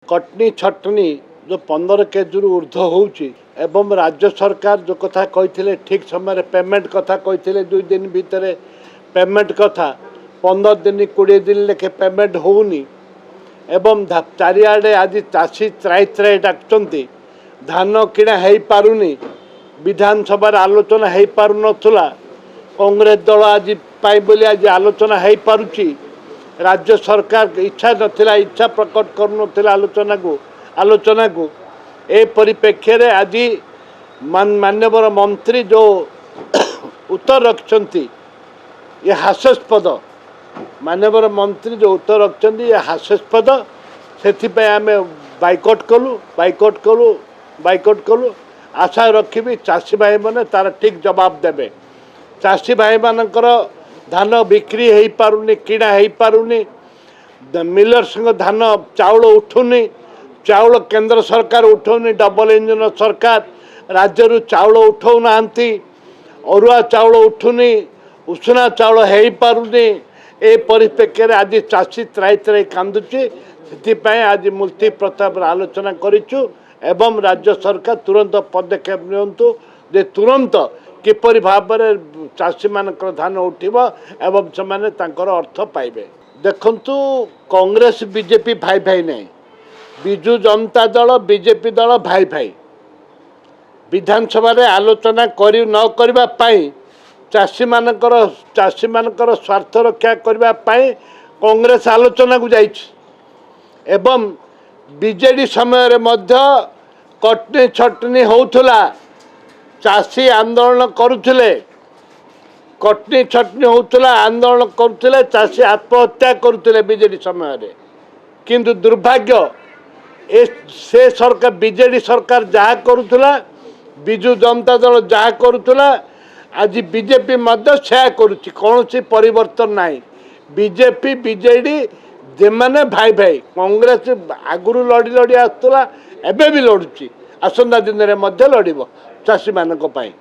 कटनी छटनी जो 15 केजी ऊर्ध्व होम राज्य सरकार जो कथा कही ठीक समय पेमेंट कथा कही 2 दिन भितर पेमेंट कथा 15 दिन 20 दिन लेखे पेमेंट होनी एवं चारिआडे आज चाषी त्राई त्राई डाकुंट धान किणा हो पारुनी विधानसभा आलोचना हो पारुनथला कांग्रेस दल आज बोली आज आलोचना हो पारुची राज्य सरकार इच्छा नथिला इच्छा प्रकट करुनथिला आलोचना को ए परिप्रेक्षी रे आज माननीय मंत्री जो उत्तर रखिछंती ये हास्यास्पद माननीय मंत्री जो उत्तर रखिछंती ये हास्यास्पद से आम बाइकआउट कलु आशा रखी चाषी भाई मैंने तार ठीक जवाब देवे चाषी भाई मानकर धान बिक्री हो पारुनी किणा हो पारुनी मिलर्स धान चाउल उठुनी चाउल केंद्र सरकार उठौनी डबल इंजन सरकार राज्य चाउल उठाऊ ना अरुआ चाउल उठुनी उषुना चाउल हो पारुनी ए परिप्रेक्षी रे आज चाषी त्राई त्राई कांदुची से आज मूर्ति प्रताप आलोचना करिचु एवं राज्य सरकार तुरंत पदक्षेप नियंतु जे तुरंत किपरि भाव में चाषी मान धान उठिबो एवं से माने तांकर अर्थ पाइबे। देखंतु कांग्रेस बीजेपी भाई भाई नहीं विजु जनता दल बीजेपी दल भाई भाई विधानसभा रे आलोचना करी न करबा पाई चाषी मानकर स्वार्थ रक्षा करबा पाई कांग्रेस आलोचना को जाइछि एवं बीजेडी समय रे मध्य कटनी छटनी होउथला चाषी आंदोलन करुथिले कटनी छटनी होउथला आंदोलन करुथिले चाषी आत्महत्या करुथिले बीजेडी समय रे किंतु दुर्भाग्य से सरकार बीजेडी सरकार जहाँ करुथिला विजु जनता दल जहाँ करुथिला आज बीजेपी मध्य से करुछि कौन परिवर्तन नहीं बीजेपी बीजेडी जेमाने भाई भाई कांग्रेस आगुरी लड़ी लड़ी आसुला एबे भी लड़ुची आसंता दिन में लड़ब चाषी मानक पाई।